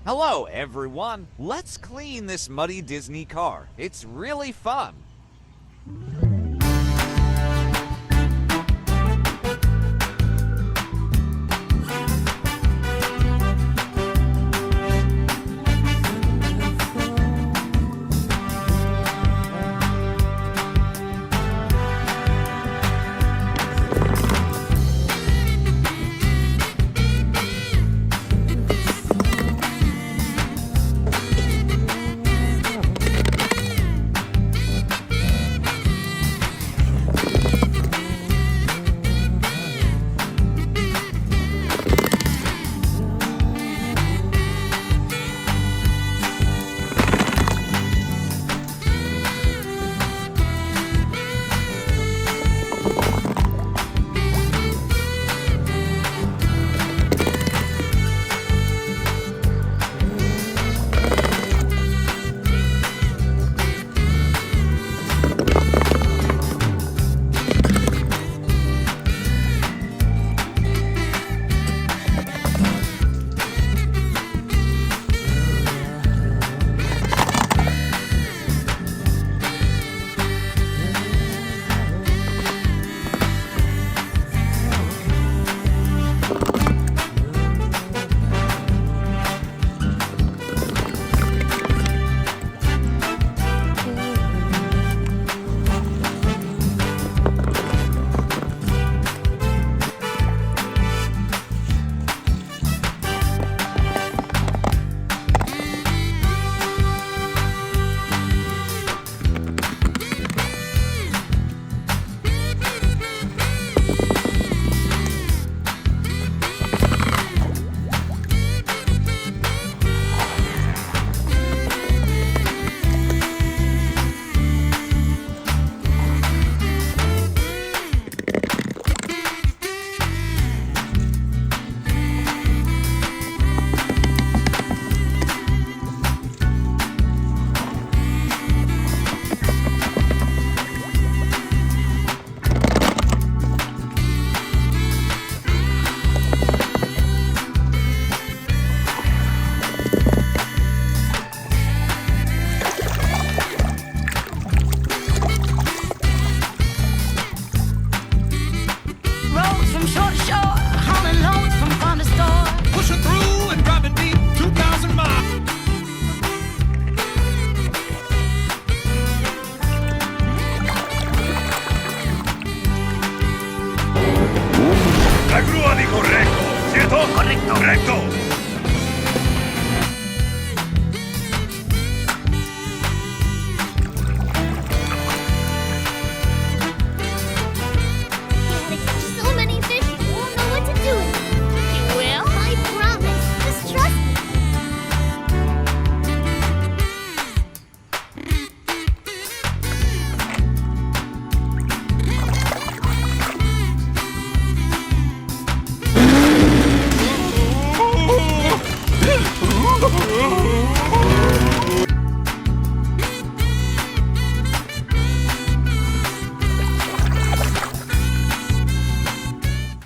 Hello, everyone. Let's clean this muddy Disney car. It's really fun.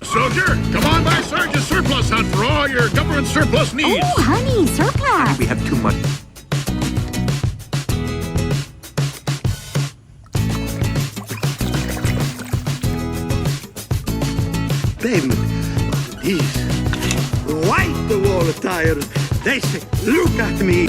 Soldier, come on by Sergeant Surplus hunt for all your government surplus needs. Oh, honey, surplus. We have too much. Then, these white-the-wall tires, they say, look at me.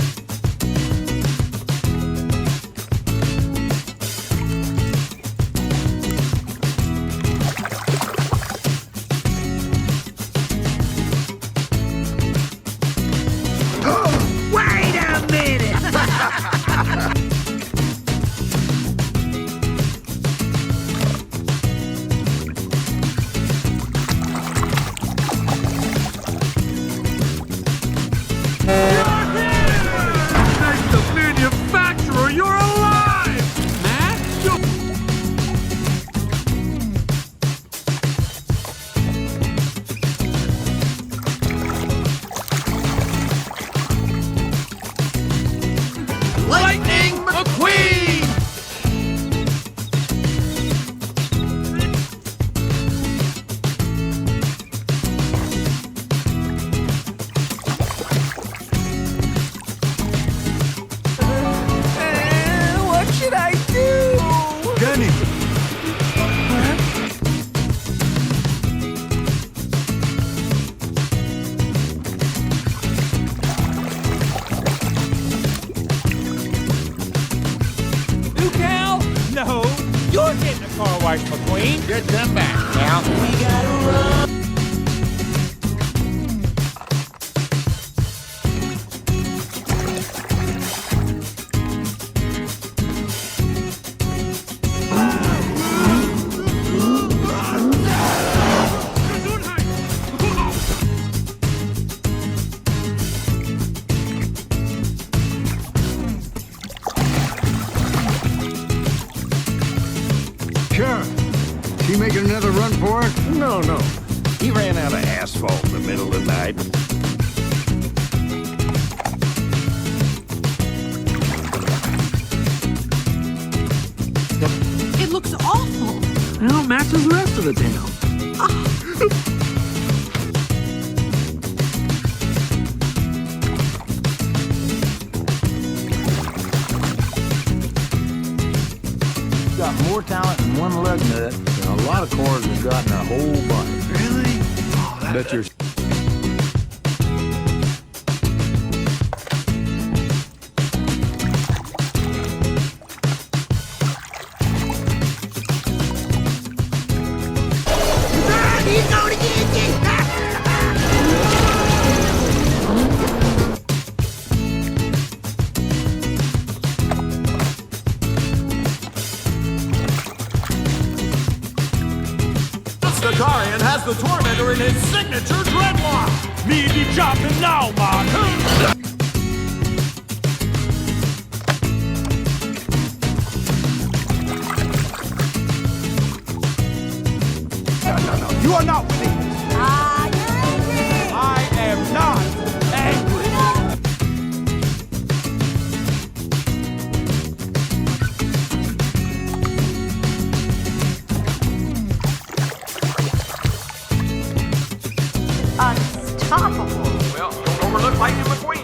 wife, McQueen. Get them back. Now, we gotta run. Sure. She making another run for it? No, no. He ran out of asphalt in the middle of the night. It looks awful. Well, matches the rest of the town. Got more talent in one lug nut than a lot of cars have got in their whole body. Really? Oh, Bet you're... The Carian has the Tormentor in his signature dreadlock. Me be chopping now, man. No. You are not winning. You're angry. I am not angry. Unstoppable. Well, don't overlook Lightning McQueen.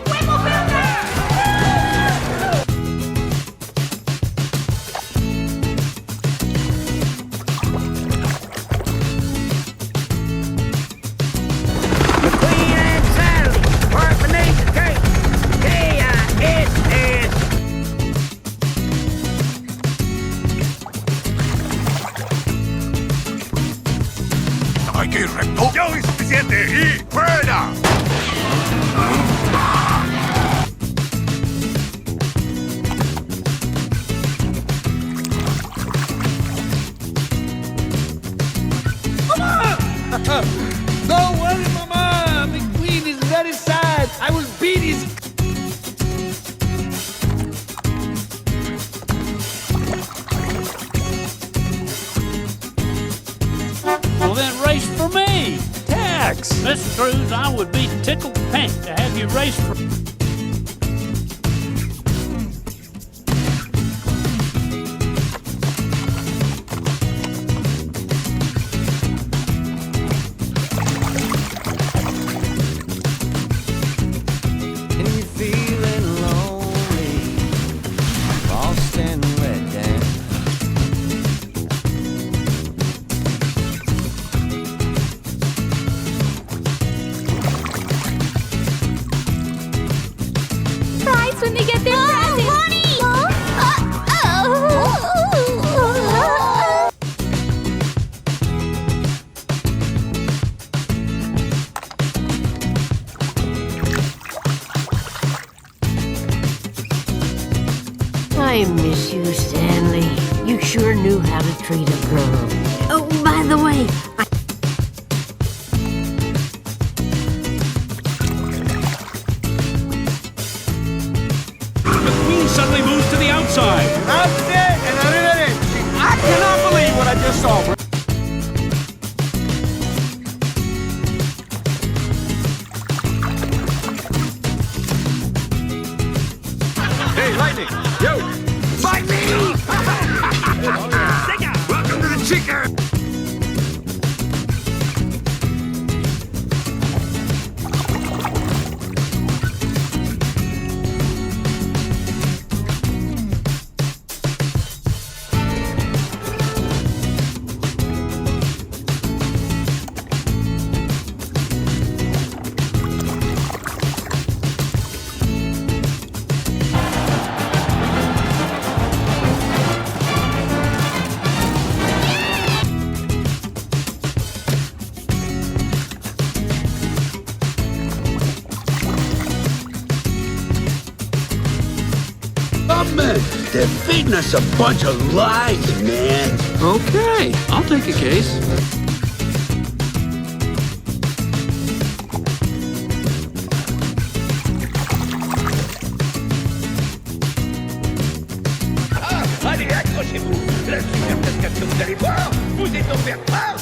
McQueen and Sally, Park Cake, K-I-S-S. Aquí recto. Ya es suficiente y fuera. Don't worry, Mama. McQueen is very sad. I will beat his... Well, then race for me. Tax. Mr. Cruz, I would be tickled pink to have you race for... And you feeling lonely, lost and let down. Prize when they get their present. Honey! I miss you, Stanley. You sure knew how to treat a girl. Oh, by the way, McQueen suddenly moves to the outside. That's it, and I cannot believe what I just saw. Hey, Lightning. Yo. Fight me. Welcome to the chicken. government. They're feeding us a bunch of lies, man. Okay, I'll take a case. Allez, accrochez-vous. La superfascation que vous allez voir vous est offerte par